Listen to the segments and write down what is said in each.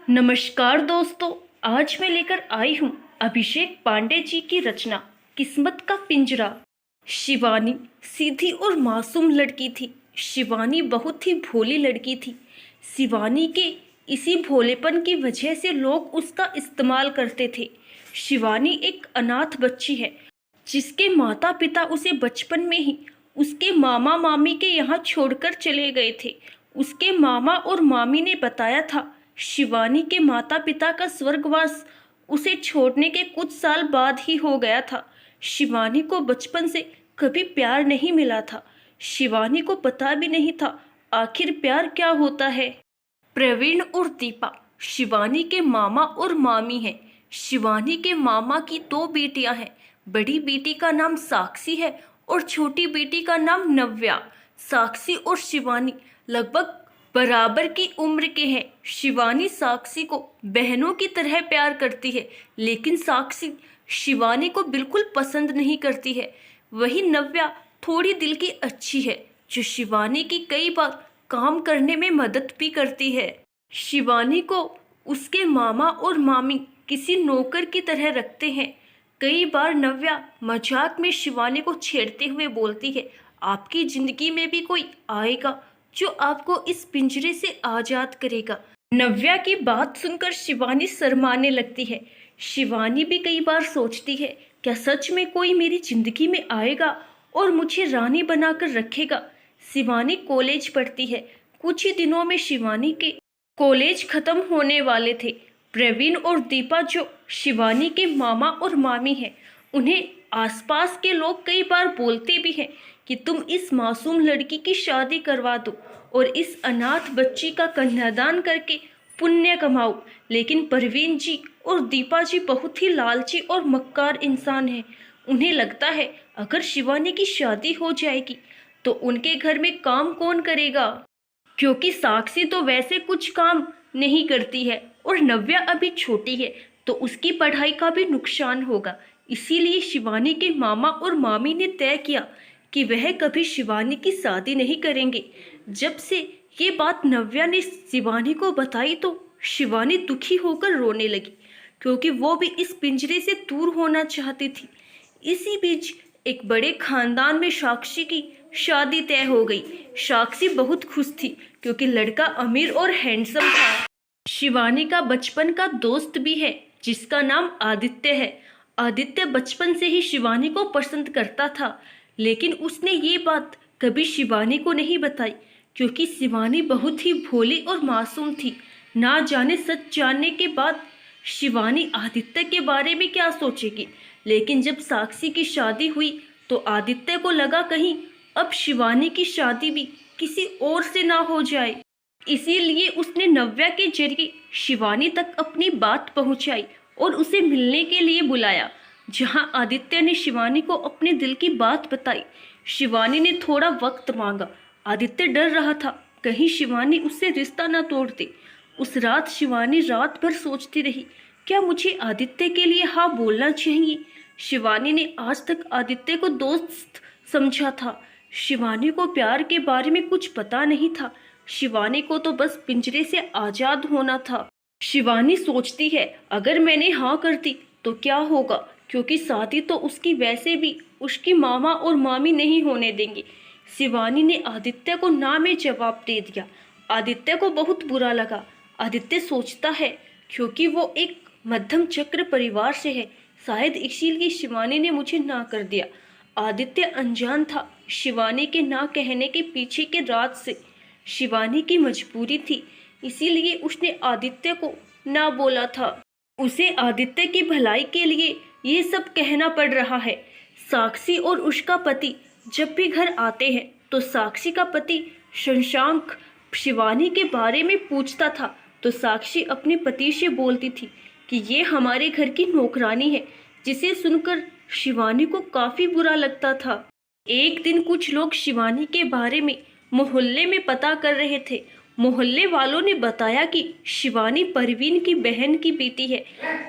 नमस्कार दोस्तों। आज मैं लेकर आई हूँ अभिषेक पांडे जी की रचना किस्मत का पिंजरा। शिवानी सीधी और मासूम लड़की थी। शिवानी बहुत ही भोली लड़की थी। शिवानी के इसी भोलेपन की वजह से लोग उसका इस्तेमाल करते थे। शिवानी एक अनाथ बच्ची है जिसके माता पिता उसे बचपन में ही उसके मामा मामी के यहाँ छोड़कर चले गए थे। उसके मामा और मामी ने बताया था शिवानी के माता पिता का स्वर्गवास उसे छोड़ने के कुछ साल बाद ही हो गया था। शिवानी को बचपन से कभी प्यार नहीं मिला था। शिवानी को पता भी नहीं था आखिर प्यार क्या होता है। प्रवीण और दीपा शिवानी के मामा और मामी हैं। शिवानी के मामा की दो बेटियां हैं। बड़ी बेटी का नाम साक्षी है और छोटी बेटी का नाम नव्या। साक्षी और शिवानी लगभग बराबर की उम्र के हैं। शिवानी साक्षी को बहनों की तरह प्यार करती है, लेकिन साक्षी शिवानी को बिल्कुल पसंद नहीं करती है। वही नव्या थोड़ी दिल की अच्छी है, जो शिवानी की कई बार काम करने में मदद भी करती है। शिवानी को उसके मामा और मामी किसी नौकर की तरह रखते हैं। कई बार नव्या मजाक में शिवानी को छेड़ते हुए बोलती है, आपकी जिंदगी में भी कोई आएगा जो आपको इस पिंजरे से आजाद करेगा। नव्या की बात सुनकर शिवानी शर्माने लगती है। शिवानी भी कई बार सोचती है, क्या सच में कोई मेरी जिंदगी में आएगा और मुझे रानी बनाकर रखेगा। शिवानी कॉलेज पढ़ती है। कुछ ही दिनों में शिवानी के कॉलेज खत्म होने वाले थे। प्रवीण और दीपा जो शिवानी के मामा और मामी हैं, उन्हें आसपास के लोग कई बार बोलते भी हैं कि तुम इस मासूम लड़की की शादी करवा दो और इस अनाथ बच्ची का कन्यादान करके पुण्य कमाओ। लेकिन प्रवीण जी और दीपा जी बहुत ही लालची और मक्कार इंसान हैं। उन्हें लगता है अगर शिवानी की शादी हो जाएगी तो उनके घर में काम कौन करेगा, क्योंकि साक्षी तो वैसे कुछ काम नहीं करती है और नव्या अभी छोटी है तो उसकी पढ़ाई का भी नुकसान होगा। इसीलिए शिवानी के मामा और मामी ने तय किया कि वह कभी शिवानी की शादी नहीं करेंगे। जब से ये बात नव्या ने शिवानी को बताई तो शिवानी दुखी होकर रोने लगी, क्योंकि वो भी इस पिंजरे से दूर होना चाहती थी। इसी बीच एक बड़े खानदान में साक्षी की शादी तय हो गई। साक्षी बहुत खुश थी क्योंकि लड़का अमीर और हैंडसम था। शिवानी का बचपन का दोस्त भी है जिसका नाम आदित्य है। आदित्य बचपन से ही शिवानी को पसंद करता था, लेकिन उसने ये बात कभी शिवानी को नहीं बताई, क्योंकि शिवानी बहुत ही भोली और मासूम थी। ना जाने सच जानने के बाद शिवानी आदित्य के बारे में क्या सोचेगी। लेकिन जब साक्षी की शादी हुई तो आदित्य को लगा कहीं अब शिवानी की शादी भी किसी और से ना हो जाए। इसीलिए उसने नव्या के जरिए शिवानी तक अपनी बात पहुंचाई और उसे मिलने के लिए बुलाया। जहां आदित्य ने शिवानी को अपने दिल की बात बताई। शिवानी ने थोड़ा वक्त मांगा। आदित्य डर रहा था कहीं शिवानी उससे रिश्ता ना तोड़ दे। उस रात शिवानी रात भर सोचती रही, क्या मुझे आदित्य के लिए हाँ बोलना चाहिए। शिवानी ने आज तक आदित्य को दोस्त समझा था। शिवानी को प्यार के बारे में कुछ पता नहीं था। शिवानी को तो बस पिंजरे से आजाद होना था। शिवानी सोचती है अगर मैंने हाँ कर दी तो क्या होगा, क्योंकि शादी तो उसकी वैसे भी उसकी मामा और मामी नहीं होने देंगे। शिवानी ने आदित्य को ना में जवाब दे दिया। आदित्य को बहुत बुरा लगा। आदित्य सोचता है क्योंकि वो एक मध्यम चक्र परिवार से है, शायद इसीलिए शिवानी ने मुझे ना कर दिया। आदित्य अनजान था शिवानी के ना कहने के पीछे के राज से। शिवानी की मजबूरी थी, इसीलिए उसने आदित्य को ना बोला था। उसे आदित्य की भलाई के लिए ये सब कहना पड़ रहा है। साक्षी और उसका पति जब भी घर आते हैं तो साक्षी का पति शशांक शिवानी के बारे में पूछता था तो साक्षी अपने पति से बोलती थी कि ये हमारे घर की नौकरानी है, जिसे सुनकर शिवानी को काफी बुरा लगता था। एक दिन कुछ लोग शिवानी के बारे में मोहल्ले में पता कर रहे थे। मोहल्ले वालों ने बताया कि शिवानी परवीन की बहन की बेटी है,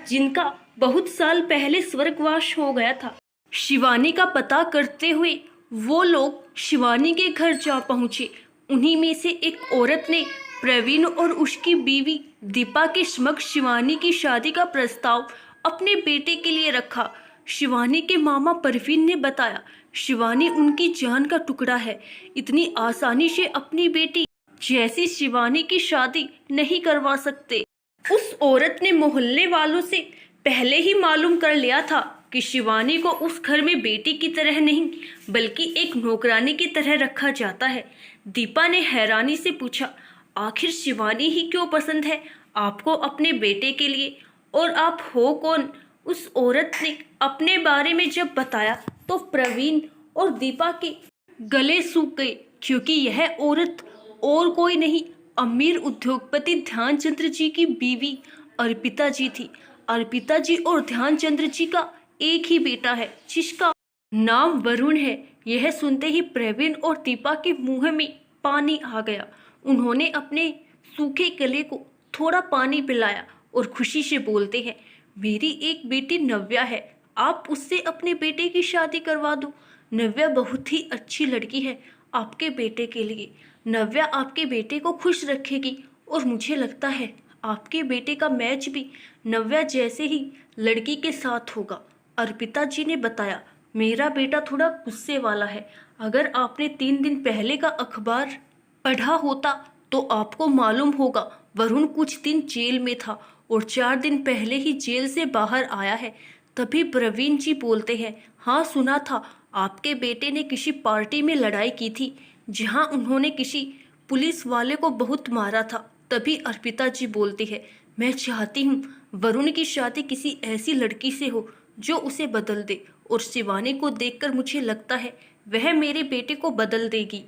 जिनका बहुत साल पहले स्वर्गवास हो गया था। शिवानी का पता करते हुए वो लोग शिवानी के घर जा पहुंचे। उन्हीं में से एक औरत ने प्रवीण और उसकी बीवी दीपा के समक्ष शिवानी की शादी का प्रस्ताव अपने बेटे के लिए रखा। शिवानी के मामा परवीन ने बताया, शिवानी उनकी जान का टुकड़ा है, इतनी आसानी से अपनी बेटी जैसी शिवानी की शादी नहीं करवा सकते। उस औरत ने मोहल्ले वालों से पहले ही मालूम कर लिया था कि शिवानी को उस घर में बेटी की तरह नहीं बल्कि एक नौकरानी की तरह रखा जाता है। दीपा ने हैरानी से पूछा, आखिर शिवानी ही क्यों पसंद है आपको अपने बेटे के लिए, और आप हो कौन? उस औरत ने अपने बारे में जब बताया तो प्रवीण और दीपा के गले सूख गए, क्योंकि यह औरत और कोई नहीं, अमीर उद्योगपति ध्यानचंद्र जी की बीवी अर्पिता जी थी। अर्पिता जी और ध्यानचंद्र जी का एक ही बेटा है जिसका नाम वरुण है। यह सुनते ही प्रवीण और दीपा के मुंह में पानी आ गया। उन्होंने अपने सूखे गले को थोड़ा पानी पिलाया और खुशी से बोलते हैं, मेरी एक बेटी नव्या है, आप उससे अपने बेटे की शादी करवा दो। नव्या बहुत ही अच्छी लड़की है आपके बेटे के लिए। नव्या आपके बेटे को खुश रखेगी और मुझे लगता है आपके बेटे का मैच भी नव्या जैसे ही लड़की के साथ होगा। अर्पिता जी ने बताया, मेरा बेटा थोड़ा गुस्से वाला है। अगर आपने 3 दिन पहले का अखबार पढ़ा होता तो आपको मालूम होगा वरुण कुछ दिन जेल में था और 4 दिन पहले ही जेल से बाहर आया है। तभी प्रवीण जी बोलते हैं, हाँ सुना था आपके बेटे ने किसी पार्टी में लड़ाई की थी जहां उन्होंने किसी पुलिस वाले को बहुत मारा था। तभी अर्पिता जी बोलती है, मैं चाहती हूँ वरुण की शादी किसी ऐसी लड़की से हो जो उसे बदल दे, और शिवानी को देखकर मुझे लगता है वह मेरे बेटे को बदल देगी।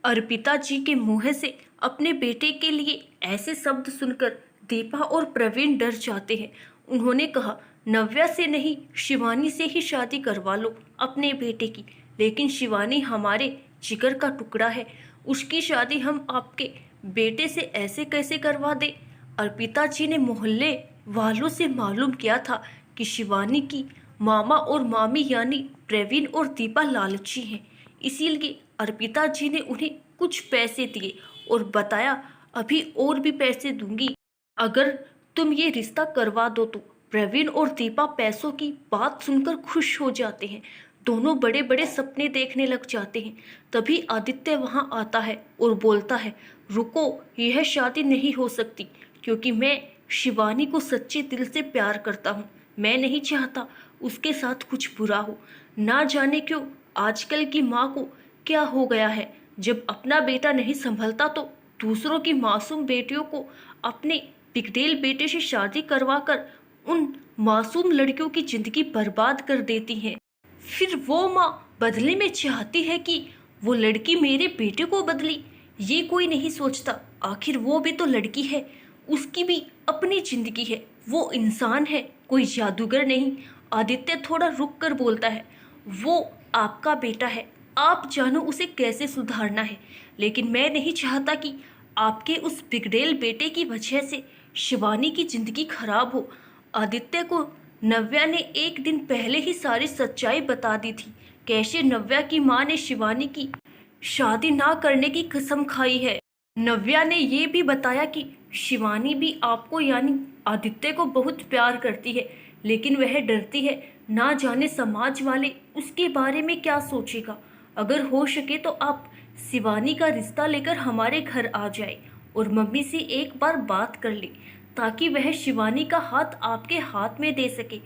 अर्पिता जी के मुंह से अपने बेटे के लिए ऐसे शब्द सुनकर दीपा और प्रवीण डर जाते हैं। उन्होंने कहा, नव्या से नहीं, शिवानी से ही शादी करवा लो अपने बेटे की। लेकिन शिवानी हमारे जिगर का टुकड़ा है, उसकी शादी हम आपके बेटे से ऐसे कैसे करवा दे? अर्पिता जी ने मोहल्ले वालों से मालूम किया था कि शिवानी की मामा और मामी यानी प्रवीण और दीपा लालची हैं, इसीलिए अर्पिता जी ने उन्हें कुछ पैसे दिए और बताया, अभी और भी पैसे दूंगी अगर तुम ये रिश्ता करवा दो तो। प्रवीण और दीपा पैसों की बात सुनकर खुश हो जाते हैं। दोनों बड़े बड़े सपने देखने लग जाते हैं। तभी आदित्य वहां आता है और बोलता है, रुको, यह शादी नहीं हो सकती, क्योंकि मैं शिवानी को सच्चे दिल से प्यार करता हूँ। मैं नहीं चाहता उसके साथ कुछ बुरा हो। ना जाने क्यों आजकल की माँ को क्या हो गया है, जब अपना बेटा नहीं संभलता तो दूसरों की मासूम बेटियों को अपने बिगड़ेल बेटे से शादी करवाकर उन मासूम लड़कियों की जिंदगी बर्बाद कर देती हैं। फिर वो माँ बदले में चाहती है कि वो लड़की मेरे बेटे को बदली। ये कोई नहीं सोचता, आखिर वो भी तो लड़की है, उसकी भी अपनी जिंदगी है, वो इंसान है, कोई जादूगर नहीं। आदित्य थोड़ा रुक कर बोलता है, वो आपका बेटा है, आप जानो उसे कैसे सुधारना है, लेकिन मैं नहीं चाहता कि आपके उस बिगड़ेल बेटे की वजह से शिवानी की जिंदगी खराब हो। आदित्य को नव्या ने एक दिन पहले ही सारी सच्चाई बता दी थी, कैसे नव्या की माँ ने शिवानी की शादी ना करने की कसम खाई है। नव्या ने ये भी बताया कि शिवानी भी आपको यानी आदित्य को बहुत प्यार करती है, लेकिन वह डरती है, ना जाने समाज वाले उसके बारे में क्या सोचेगा। अगर हो सके तो आप शिवानी का रिश्ता लेकर हमारे घर आ जाए और मम्मी से एक बार बात कर ले, ताकि वह शिवानी का हाथ आपके हाथ में दे सके।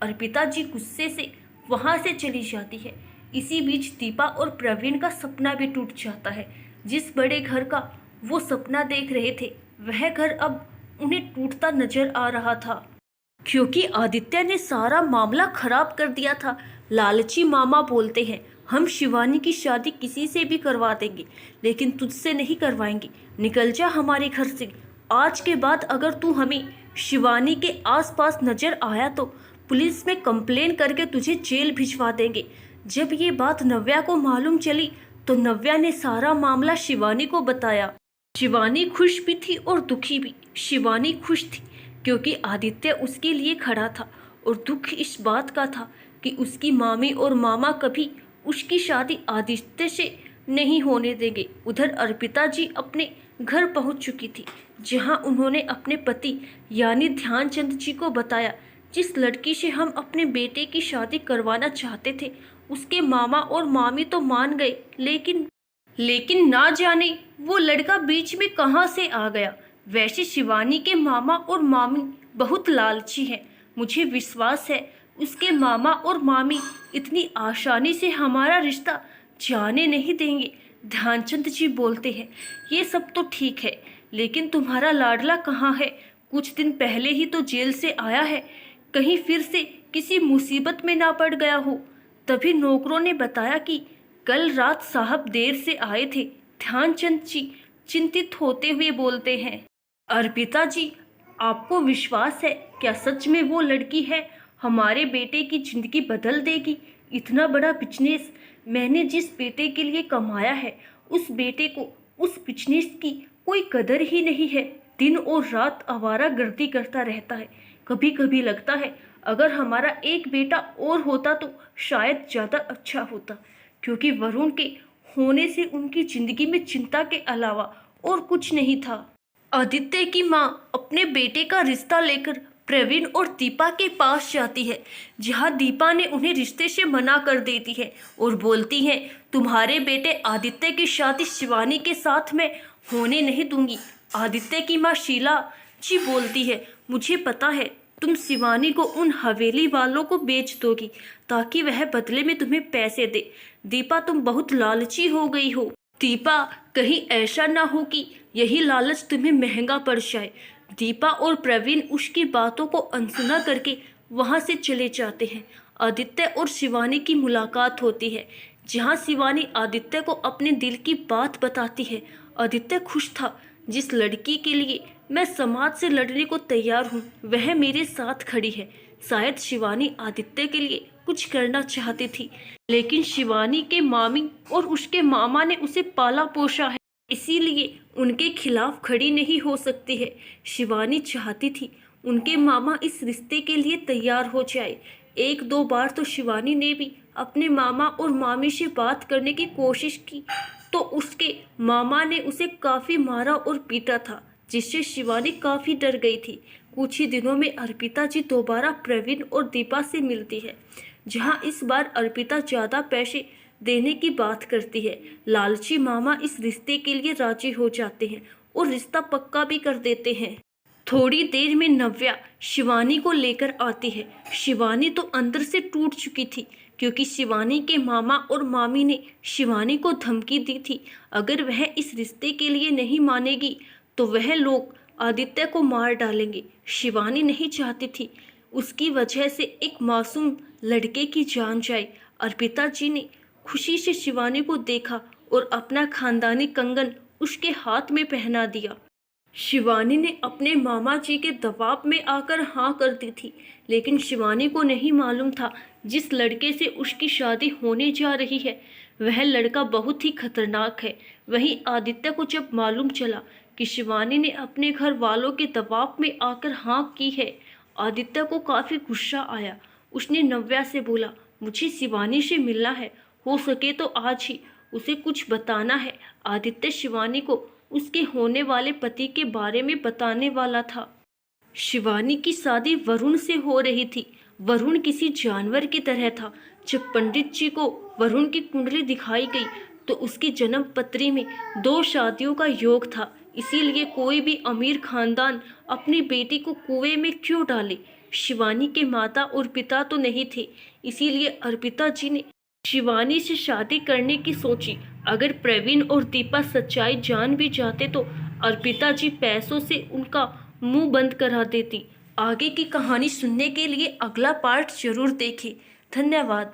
अर्पिता जी गुस्से से वहां से चली जाती है। इसी बीच दीपा और प्रवीण का सपना भी टूट जाता है। जिस बड़े घर का वो सपना देख रहे थे, वह घर अब उन्हें टूटता नजर आ रहा था, क्योंकि आदित्य ने सारा मामला खराब कर दिया था। लालची मामा बोलते हैं, हम शिवानी की शादी किसी से भी करवा देंगे, लेकिन तुझसे नहीं करवाएंगे, निकल जा हमारे घर से। आज के बाद अगर तू हमें शिवानी के आसपास नजर आया तो पुलिस में कंप्लेन करके तुझे जेल भिजवा देंगे। जब ये बात नव्या को मालूम चली तो नव्या ने सारा मामला शिवानी को बताया। शिवानी खुश भी थी और दुखी भी। शिवानी खुश थी क्योंकि आदित्य उसके लिए खड़ा था, और दुख इस बात का था कि उसकी मामी और मामा कभी उसकी शादी आदित्य से नहीं होने देंगे। उधर अर्पिता जी अपने घर पहुंच चुकी थी, जहां उन्होंने अपने पति यानी ध्यानचंद जी को बताया, जिस लड़की से हम अपने बेटे की शादी करवाना चाहते थे उसके मामा और मामी तो मान गए, लेकिन ना जाने वो लड़का बीच में कहाँ से आ गया। वैसे शिवानी के मामा और मामी बहुत लालची हैं। मुझे विश्वास है उसके मामा और मामी इतनी आसानी से हमारा रिश्ता जाने नहीं देंगे। ध्यानचंद जी बोलते हैं, ये सब तो ठीक है, लेकिन तुम्हारा लाडला कहाँ है? कुछ दिन पहले ही तो जेल से आया है, कहीं फिर से किसी मुसीबत में ना पड़ गया हो। तभी नौकरों ने बताया कि कल रात साहब देर से आए थे। ध्यानचंद जी चिंतित होते हुए बोलते हैं, अर्पिता जी, आपको विश्वास है क्या सच में वो लड़की है हमारे बेटे की जिंदगी बदल देगी? इतना बड़ा बिजनेस मैंने जिस बेटे के लिए कमाया है, उस बेटे को उस बिजनेस की कोई कदर ही नहीं है। दिन और रात आवारागर्दी करता रहता है। कभी कभी लगता है अगर हमारा एक बेटा और होता तो शायद ज़्यादा अच्छा होता, क्योंकि वरुण के होने से उनकी जिंदगी में चिंता के अलावा और कुछ नहीं था। आदित्य की माँ अपने बेटे का रिश्ता लेकर प्रवीण और दीपा के पास जाती है, जहाँ दीपा ने उन्हें रिश्ते से मना कर देती है और बोलती है, तुम्हारे बेटे आदित्य की शादी शिवानी के साथ मैं होने नहीं दूंगी। आदित्य की माँ शीला जी बोलती है, मुझे पता है तुम शिवानी को उन हवेली वालों को बेच दोगी ताकि वह बदले में तुम्हें पैसे दे। दीपा, तुम बहुत लालची हो गई हो। दीपा, कहीं ऐसा ना हो कि यही लालच तुम्हें महंगा पड़ जाए। दीपा और प्रवीण उसकी बातों को अनसुना करके वहां से चले जाते हैं। आदित्य और शिवानी की मुलाकात होती है, जहां शिवानी आदित्य को अपने दिल की बात बताती है। आदित्य खुश था। जिस लड़की के लिए मैं समाज से लड़ने को तैयार हूँ वह मेरे साथ खड़ी है। शायद शिवानी आदित्य के लिए कुछ करना चाहती थी, लेकिन शिवानी के मामी और उसके मामा ने उसे पाला पोसा है, इसीलिए उनके खिलाफ खड़ी नहीं हो सकती है। शिवानी चाहती थी उनके मामा इस रिश्ते के लिए तैयार हो जाए। एक दो बार तो शिवानी ने भी अपने मामा और मामी से बात करने की कोशिश की, तो उसके मामा ने उसे काफ़ी मारा और पीटा था, जिससे शिवानी काफ़ी डर गई थी। कुछ ही दिनों में अर्पिता जी दोबारा प्रवीण और दीपा से मिलती है, जहां इस बार अर्पिता ज़्यादा पैसे देने की बात करती है। लालची मामा इस रिश्ते के लिए राजी हो जाते हैं और रिश्ता पक्का भी कर देते हैं। थोड़ी देर में नव्या शिवानी को लेकर आती है। शिवानी तो अंदर से टूट चुकी थी, क्योंकि शिवानी के मामा और मामी ने शिवानी को धमकी दी थी, अगर वह इस रिश्ते के लिए नहीं मानेगी तो वह लोग आदित्य को मार डालेंगे। शिवानी नहीं चाहती थी उसकी वजह से एक मासूम लड़के की जान जाए। अर्पिता जी ने खुशी से शिवानी को देखा और अपना खानदानी कंगन उसके हाथ में पहना दिया। शिवानी ने अपने मामा जी के दबाव में आकर हाँ कर दी थी, लेकिन शिवानी को नहीं मालूम था जिस लड़के से उसकी शादी होने जा रही है वह लड़का बहुत ही खतरनाक है। वहीं आदित्य को जब मालूम चला कि शिवानी ने अपने घर वालों के दबाव में आकर हाँ की है, आदित्य को काफ़ी गुस्सा आया। उसने नव्या से बोला, मुझे शिवानी से मिलना है, हो सके तो आज ही, उसे कुछ बताना है। आदित्य शिवानी को उसके होने वाले पति के बारे में बताने वाला था। शिवानी की शादी वरुण से हो रही थी। वरुण किसी जानवर की तरह था। जब पंडित जी को वरुण की कुंडली दिखाई गई तो उसकी जन्म पत्री में 2 शादियों का योग था, इसीलिए कोई भी अमीर खानदान अपनी बेटी को कुएं में क्यों डाले। शिवानी के माता और पिता तो नहीं थे, इसीलिए अर्पिता जी ने शिवानी से शादी करने की सोची। अगर प्रवीण और दीपा सच्चाई जान भी जाते तो अर्पिता जी पैसों से उनका मुंह बंद करा देती। आगे की कहानी सुनने के लिए अगला पार्ट जरूर देखें। धन्यवाद।